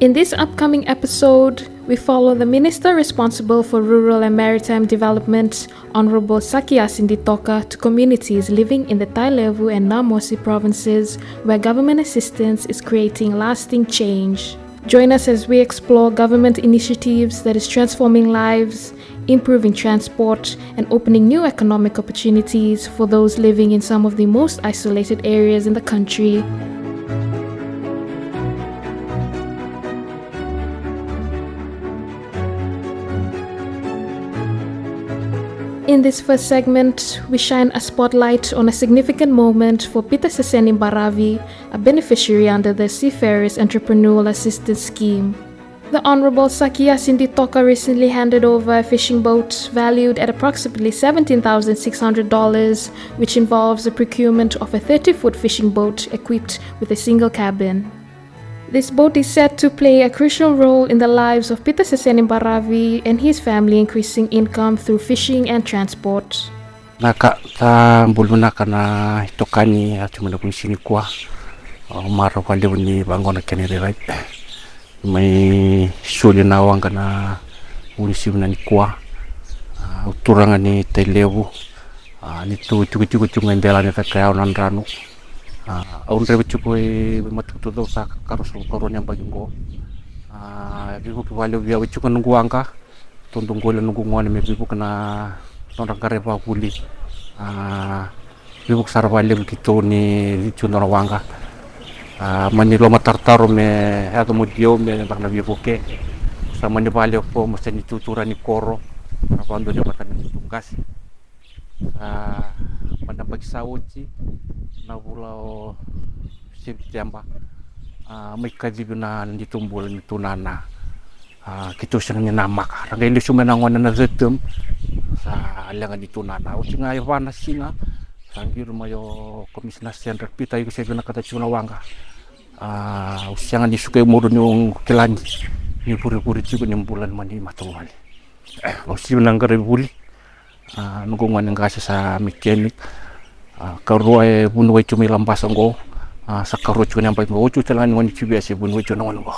In this upcoming episode, we follow the Minister responsible for Rural and Maritime Development, Honorable Sakia Sinditoka, to communities living in the Tailevu and Namosi provinces where government assistance is creating lasting change. Join us as we explore government initiatives that is transforming lives, improving transport, and opening new economic opportunities for those living in some of the most isolated areas in the country. In this first segment, we shine a spotlight on a significant moment for Peter Seseni Baravi, a beneficiary under the Seafarers Entrepreneurial Assistance Scheme. The Honorable Sakia Sinditoka recently handed over a fishing boat valued at approximately $17,600, which involves the procurement of a 30-foot fishing boat equipped with a single cabin. This boat is set to play a crucial role in the lives of Peter Seseni Baravi and his family, increasing income through fishing and transport. Naka ta mbuluna kana hitokani atumuna kunisini kwa mara wale ni bangona kenere right mai shuli na wanga na ulisi na kwa uturanga ni Tailevu ni tu ngembela ni takaya onandrano aundre chuko matutu do sa karoso koronya bagingo bibu kwale vya chuko nguanga tondongole ngungone me bibu kana tondangare ba puli bibu sarvale kito ni lichuna wanga manilo matartaro me ato modio me bakna bibu ke sama ni vale po masani tutura ni koro quando ni matani tungasi pada pagi sauti na bulau September may kadibuna nitumbul nitunana kito siya nga namak rangay ilusyo manangon na rhythm sa alangan nitunana o siya nga iwana siya sanggir mayo komisioner sender pitay ko siya nakatachuna wanga o siya nga nisukay muro yung kilani ni puri-puri siya yung bulan man ni matungwali o siya nang garibuli nunggungan ng gasa sa mechanic karuay bunway chumilambasan ko sa karuay chunyambay mo uchu talangan ngoni chubiyasi bunway chunangon ko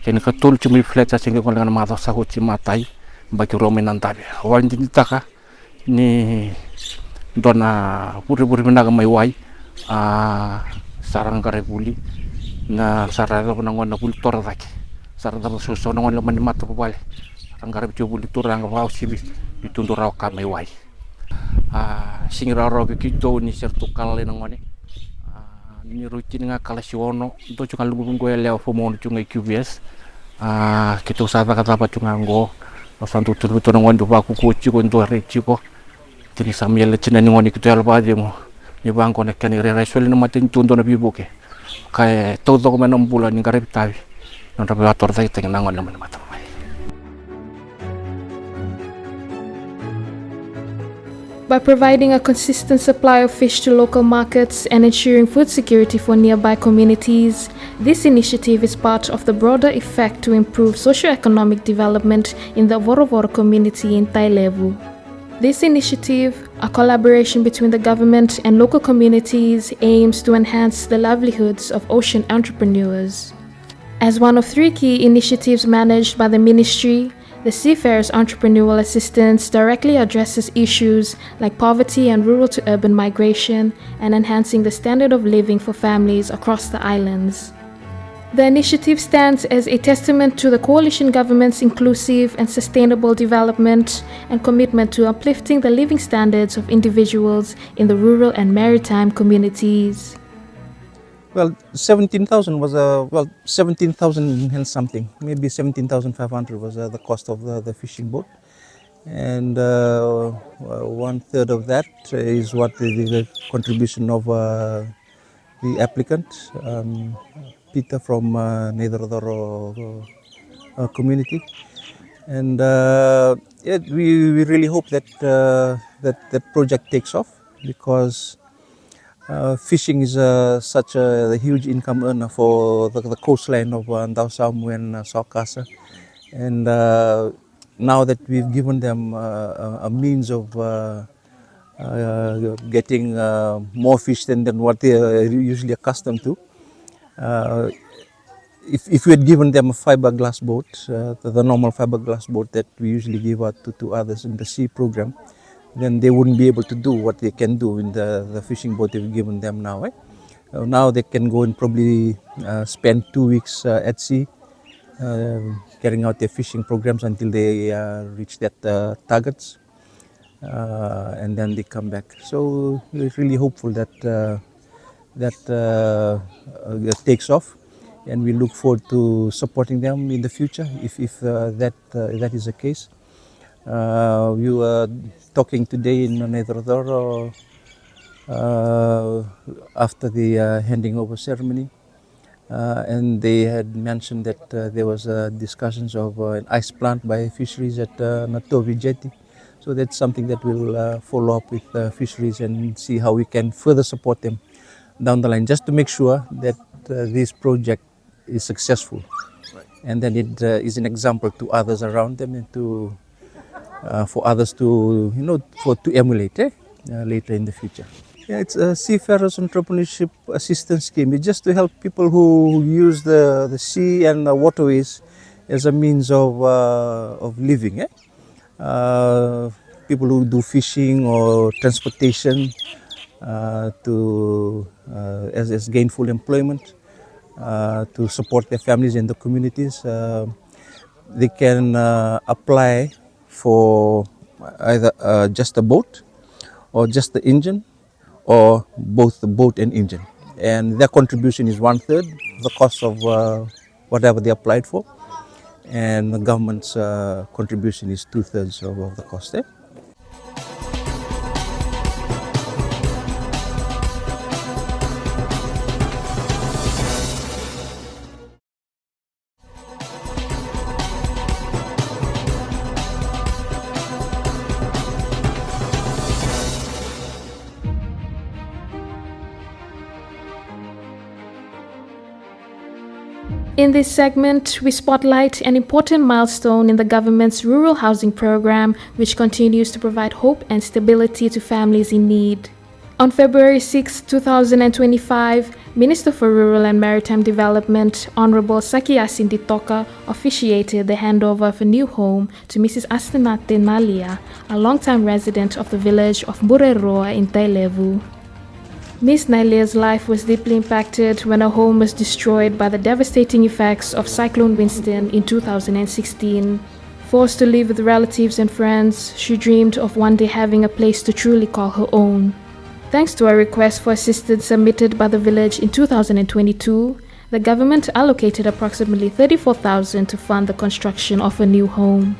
kaya nakatul chumiflet sa singa ko lang na mata sa hutsi matay bagi romen nantabi wan din taka ni dona puri-puri menaga may way sarang karebuli na sarang nangon na bultor daki sarang suso nangon laman ni mata pabali sarang kareb chubuli turang wow sibi itundur raw ka may way singira kito ni sertukal ng ngone ni rutin nga kalasiono to chunga lungung go leo fomon chunga QVS kito sa kata pa chunga ngo santu tu ng ngone ba ku ku ko ndo rechi ko tini samyel china ni ngone kito alba de mo ni bangko ne kan re resol no matin tundo na bibuke kay todo ko manong bulan ni karep tawi no rabator tay teng nangon naman mata. By providing a consistent supply of fish to local markets and ensuring food security for nearby communities, this initiative is part of the broader effect to improve socio-economic development in the Vorovoro community in Tailevu. This initiative, a collaboration between the government and local communities, aims to enhance the livelihoods of ocean entrepreneurs. As one of 3 key initiatives managed by the ministry, the Seafarers Entrepreneurial Assistance directly addresses issues like poverty and rural to urban migration and enhancing the standard of living for families across the islands. The initiative stands as a testament to the coalition government's inclusive and sustainable development and commitment to uplifting the living standards of individuals in the rural and maritime communities. Well, 17,000 was 17,000 and something, maybe 17,500 was the cost of the fishing boat, and 1/3 of that is what the contribution of the applicant, Peter from Neidorodoro community, and we really hope that that project takes off because. Fishing is such a huge income earner for the coastline of Ndau Samu and Saukasa, and now that we've given them a means of getting more fish than what they are usually accustomed to, if we had given them a fiberglass boat, the normal fiberglass boat that we usually give out to others in the sea program, then they wouldn't be able to do what they can do in the fishing boat we've given them now. Now they can go and probably spend 2 weeks at sea, carrying out their fishing programs until they reach that targets, and then they come back. So we're really hopeful that that takes off, and we look forward to supporting them in the future if that is the case. We were talking today in Nedrodoro after the handing over ceremony, and they had mentioned that there was discussions of an ice plant by fisheries at Natovi Jetty. So that's something that we'll follow up with fisheries and see how we can further support them down the line, just to make sure that this project is successful, and then it is an example to others around them, and to for others to to emulate later in the future. Yeah, it's a Seafarers Entrepreneurship Assistance Scheme. It's just to help people who use the sea and the waterways as a means of living. People who do fishing or transportation to as gainful employment to support their families and the communities. They can apply for either just a boat or just the engine, or both the boat and engine, and their contribution is 1/3 the cost of whatever they applied for, and the government's contribution is 2/3 of the cost. In this segment, we spotlight an important milestone in the government's rural housing program, which continues to provide hope and stability to families in need. On February 6, 2025, Minister for Rural and Maritime Development, Honorable Sakiasin Ditoka, officiated the handover of a new home to Mrs. Astenate Nalia, a longtime resident of the village of Bureroa in Tailevu. Miss Nalia's life was deeply impacted when her home was destroyed by the devastating effects of Cyclone Winston in 2016. Forced to live with relatives and friends, she dreamed of one day having a place to truly call her own. Thanks to a request for assistance submitted by the village in 2022, the government allocated approximately 34,000 to fund the construction of a new home.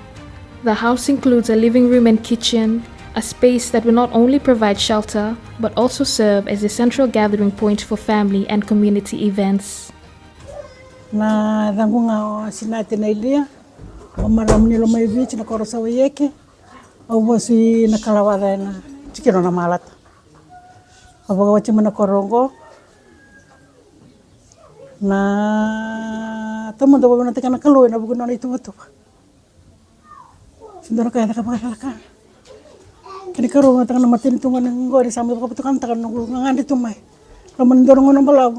The house includes a living room and kitchen, a space that will not only provide shelter, but also serve as a central gathering point for family and community events. Na dangunga sinate na ilia, o maramni lo mai vici na korosa wayeke, o wasi na kalawada na tikiro na malata. O wachi mana korongo, na tamu do na tika na kaloy na bugo na itu watu. Sindoro kaya na kapakaka. Kini karo nga tangan matin tungan ng gori sa mga kapatukan tangan ng ngandi tumay. Laman dorong ng balaw.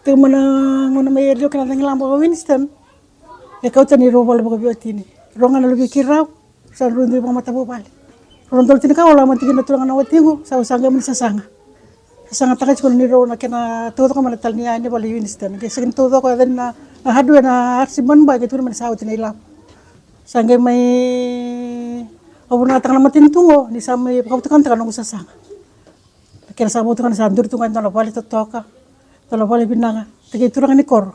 Te mana ngona may eryo kana ng lambo Winston. Ikaw tani ro bal bago biotini. Ronga na lugi kiraw sa rundi pa matabo bali. Ron tol tin ka wala man tigin na tulangan na watingo sa usanga man sa sanga. Sa sanga takay ko ni ro na kina todo ka man tal niya ni bali Winston. Kaya sa todo ko den na hadwe na arsiman ba gitu man sa utin ila. Sangge may abuna tang matin tungo ni sa may pagkatukan tangan ng sasanga. Kaya sa mo tukan sa andur tungan talo bali totoka. Talo bali binanga. Tigay turangan ni kor.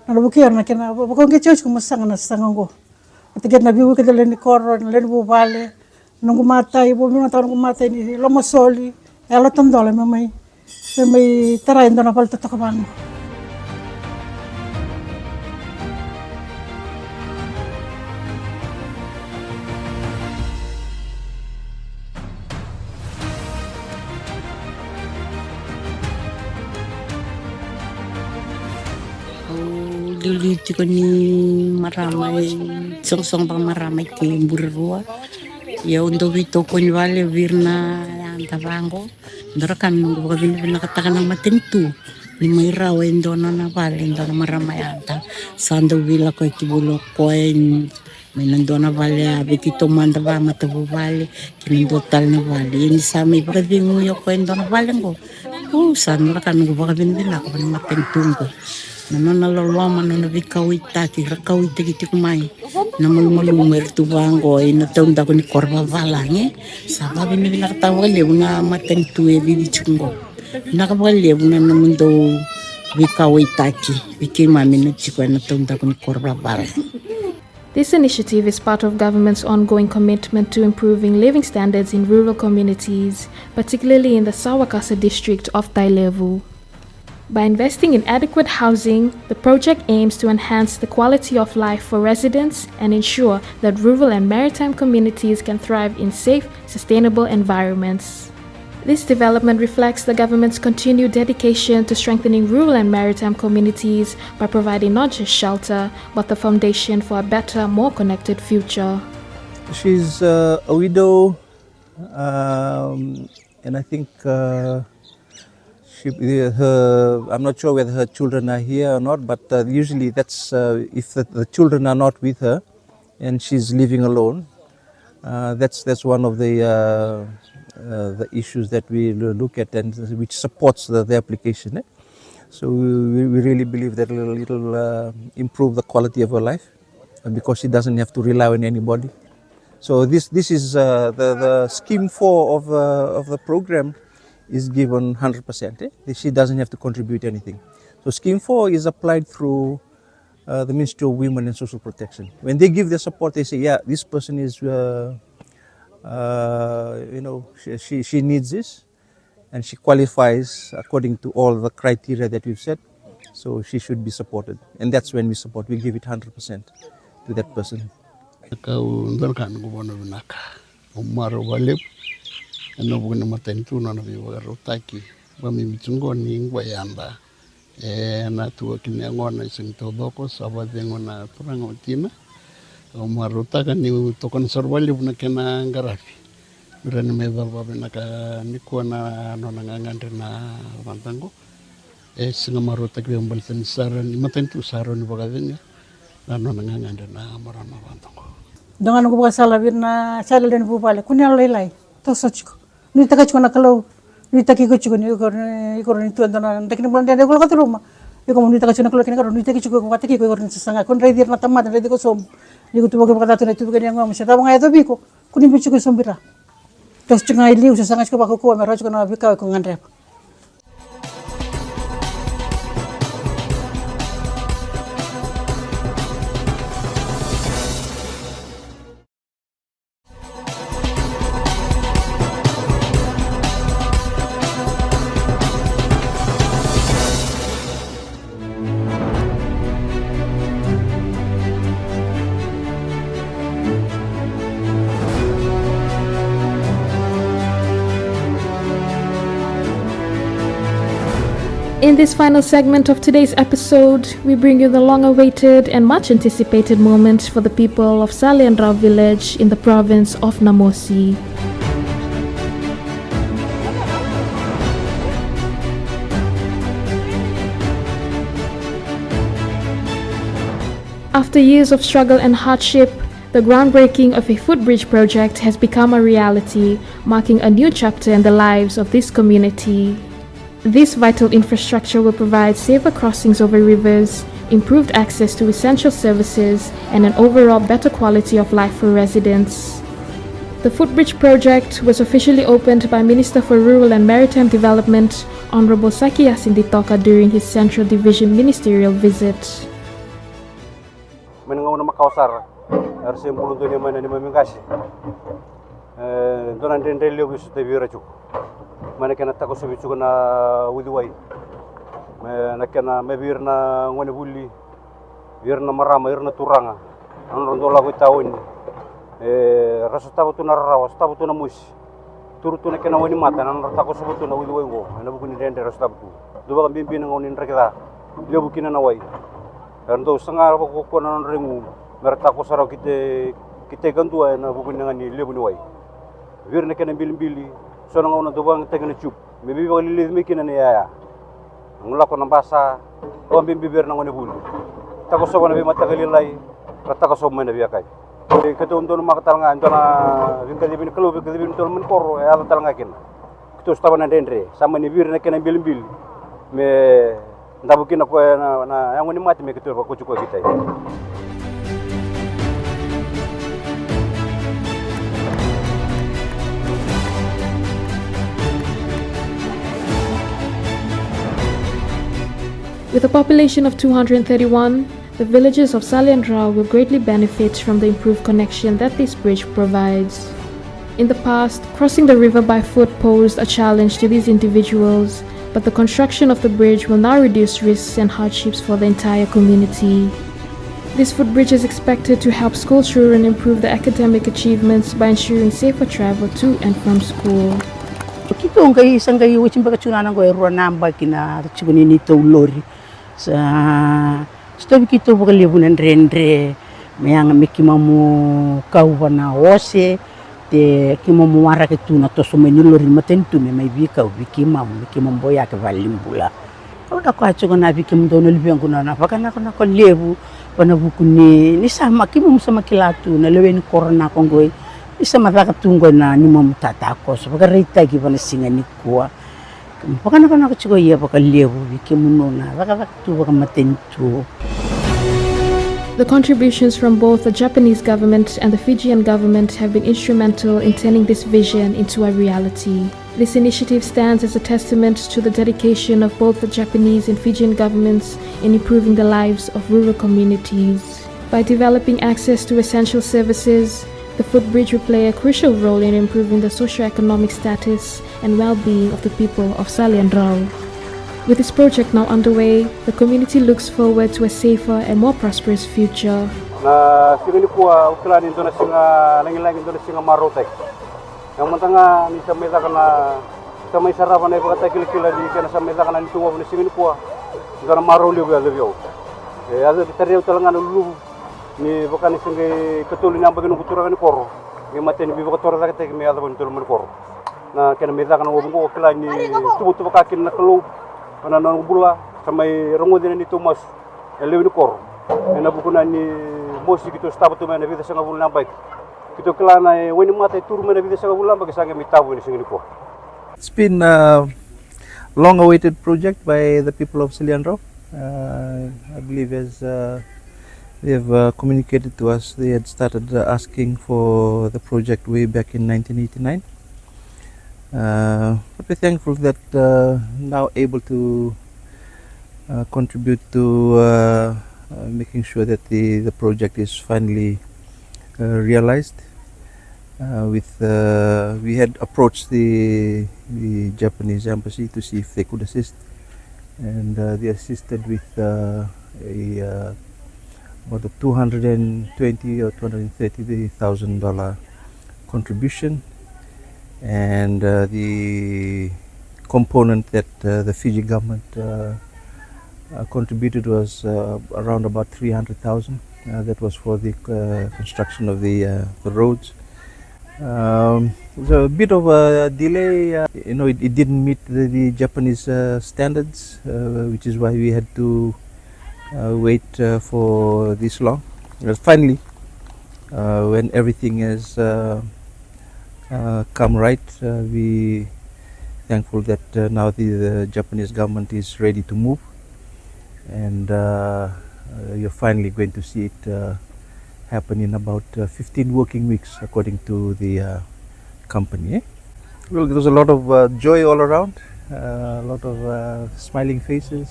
Nalubukir na kina bakong kechos kung masanga na sangang ko. Tigay na biwu ka dala ni kor na len bu bali. Nung gumatay bu mina tawon gumatay ni lomosoli. Ela tandole mamay. May tarayin do na bali totoka bang. Dito ko ni maramay, song pang maramay kay Bureroa. Yaw ndo ito ko ni wale virna ang tabango. Dora kami nung gawin na nakatakan ng matinto. ni mai rau endona na vale endona maramayanta sando vila ko tibulo ko may nandona vale ave kito manda va matabu vale kinando tal na vale ini sami baka bingu yo ko endona vale ngo san mara kan ngo baka bin vila ko mateng tunggo nana loloma nana vikawita ki rakawita ki tikumai na malu mer tu bango ina taunda ko ni korba valange sama bin vila tawa le una mateng tuwe bibi chungo nakabale una namundo vikawitaki vikima minuti ko na taunda ko ni korba valange. This initiative is part of government's ongoing commitment to improving living standards in rural communities, particularly in the Sawakasa district of Tailevu. By investing in adequate housing, the project aims to enhance the quality of life for residents and ensure that rural and maritime communities can thrive in safe, sustainable environments. This development reflects the government's continued dedication to strengthening rural and maritime communities by providing not just shelter, but the foundation for a better, more connected future. She's a widow, and I think I'm not sure whether her children are here or not, but usually that's if the children are not with her and she's living alone. That's one of the issues that we look at and which supports the application. So we really believe that it'll improve the quality of her life because she doesn't have to rely on anybody. So this is the scheme 4 of the program is given 100%. She doesn't have to contribute anything. So scheme 4 is applied through the Ministry of Women and Social Protection. When they give their support, they say, yeah, this person is, she needs this, and she qualifies according to all the criteria that we've set. So she should be supported, and that's when we support. We give it 100% to that person. Ano bukan nama tentu na nabi wagaru taki bami mitungo ni ngwayanda na tuwa kini angona isang todoko sabat ngona turang otina o maruta kan ni to konservali buna kena ngarafi berani medal babe naka nikwa na no nangangande na bantango singa maruta ki ambal saran matentu saron bagadenya na no nangangande na marama bantango dengan ko sala birna sala den bupale kunya lelai to sochko ni taka chukona kalau ni taki ko chukoni ko ni tu andana dekni bulan dia ko katu rumah yo komu ni taka chukona kalau kini karo ni taki chukoni ko taki ko ni sanga kon redir na tamma redir ko som ni ko tu ko kata tu ni tu ko ni ngam seta banga to biko kuni bichu ko sombira to chunga ili usa sanga ko ba ko mero chukona bika ko ngandre. In this final segment of today's episode, we bring you the long-awaited and much-anticipated moment for the people of Salianrao village in the province of Namosi. After years of struggle and hardship, the groundbreaking of a footbridge project has become a reality, marking a new chapter in the lives of this community. This vital infrastructure will provide safer crossings over rivers, improved access to essential services, and an overall better quality of life for residents. The Footbridge project was officially opened by Minister for Rural and Maritime Development, Honorable Saki Yasinditoka, during his Central Division ministerial visit. Menengau nama kausar, harus yang puluh dunia mana ni memingkasi. Donan dendel lagi sudah biara cuk. Mana kena takut sebi cuk na udiwai. Mana kena mebir na ngone buli, bir na marama, bir na turanga. Anu rondo lagu tahun. Rasa tahu tu narawas, tahu tu namus. Turu tu nak kena wani mata, anu takut sebi tu na udiwai go. Anu bukan dendel rasa tahu tu. Dua kali bimbing ngonin rakita. Dia bukan na wai. Anu sangar aku kau anu rengu. Mereka takut sarau kita gantu ay na bukan dengan ni lebu ni wai. Bir nak kena bilim-bili. So nang una dobang tengene chup. Maybe bang lilid mi kinana ya. ngula ko nambasa o bibir na ngone bulu tako so na bi matagalilay ratako so mena biakay keto unto makatal nga ndo na vingkali bin kalo vingkali bin tol men koro ya tal ngakin keto staba na dendre sama ni bir na kena bil me ndabuki na ko na yang ngone mati me keto ko cuko kita. With a population of 231, the villagers of Saliandrao will greatly benefit from the improved connection that this bridge provides. In the past, crossing the river by foot posed a challenge to these individuals, but the construction of the bridge will now reduce risks and hardships for the entire community. This footbridge is expected to help school children improve their academic achievements by ensuring safer travel to and from school. Kito ngai sangai wachimba kachuna nango erua namba kina chiguni ni to lori sa stobi kito bukali bunan rendre meang mekimamu kauwana ose te kimamu wara ketuna to someni lori matentu me mai bika bikimamu boya ke valimbula kau da ko achugona bikim dono libiangu na pakana kona ko lebu pana bukuni ni sama kimamu sama kilatu na leweni korona kongoi isa mataka tungo na ni mamutata ko so pagaraita gi bana singa ni kuwa pakana kana ko chigo iya pakalebu bikimunona baka tu baka matentu. The contributions from both the Japanese government and the Fijian government have been instrumental in turning this vision into a reality. This initiative stands as a testament to the dedication of both the Japanese and Fijian governments in improving the lives of rural communities. By developing access to essential services, the footbridge will play a crucial role in improving the socio-economic status and well-being of the people of Saliandrao. With this project now underway, the community looks forward to a safer and more prosperous future. Na singani kuwa ukilan into na singa langin into na singa marotek. Yang matanga ni sa meza kana sa may sarapan na ipakata kilikila di kana sa meza kana nituwa ni singani kuwa into na marolio ga lebyo. Ada tariyo talangan lulu ni bakani singa katuli na bagino kutura ni koro. Ni maten bi bakatora sa kete mi ada buntul men koro. Na kana meza kana wabungo ukilan ni tubutu bakakin na kalo ana nang bula samay rongo din ni Thomas elewi kor ena bukuna ni mosi kito staba to mena vida sanga bulan bike kito klana weni mata tur mena vida sanga bulan bike sanga mitabu ni singini ko. It's been a long-awaited project by the people of Saliandrao. I believe as they have communicated to us, they had started asking for the project way back in 1989. But we're thankful that now able to contribute to making sure that the project is finally realized. We had approached the Japanese embassy to see if they could assist, and they assisted with about a $220,000 or $230,000 contribution. And the component that the Fiji government contributed was around about 300,000. That was for the construction of the roads. It was a bit of a delay. It didn't meet the Japanese standards, which is why we had to wait for this long. But finally, when everything is come right, we thankful that now the Japanese government is ready to move, and you're finally going to see it happen in about 15 working weeks according to the company. Well, there was a lot of joy all around, a lot of smiling faces,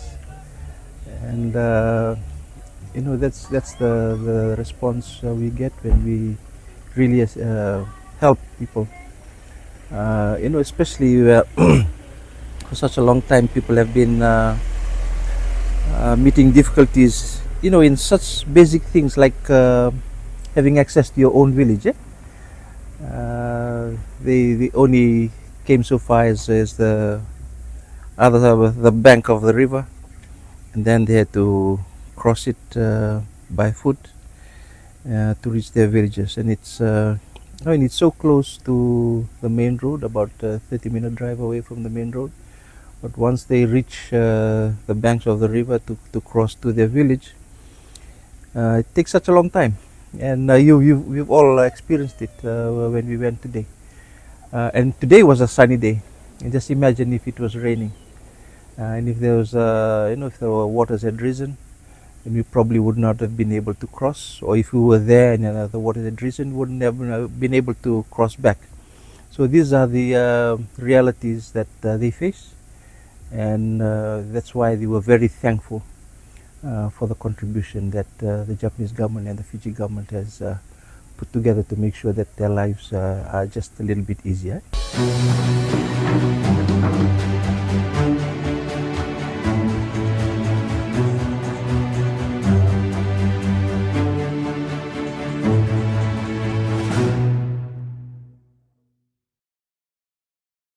and that's the response we get when we really help people. Especially for such a long time, people have been meeting difficulties, in such basic things like having access to your own village. They only came so far as the bank of the river, and then they had to cross it by foot to reach their villages, and it's so close to the main road, about a 30-minute drive away from the main road, But once they reach the banks of the river to cross to their village, it takes such a long time. And you've all experienced it when we went today. And today was a sunny day. And just imagine if it was raining. And if there was, if the waters had risen, then we probably would not have been able to cross. Or if we were there and the waters had risen, wouldn't have been able to cross back. So these are the realities that they face, and that's why they were very thankful for the contribution that the Japanese government and the Fiji government has put together to make sure that their lives are just a little bit easier.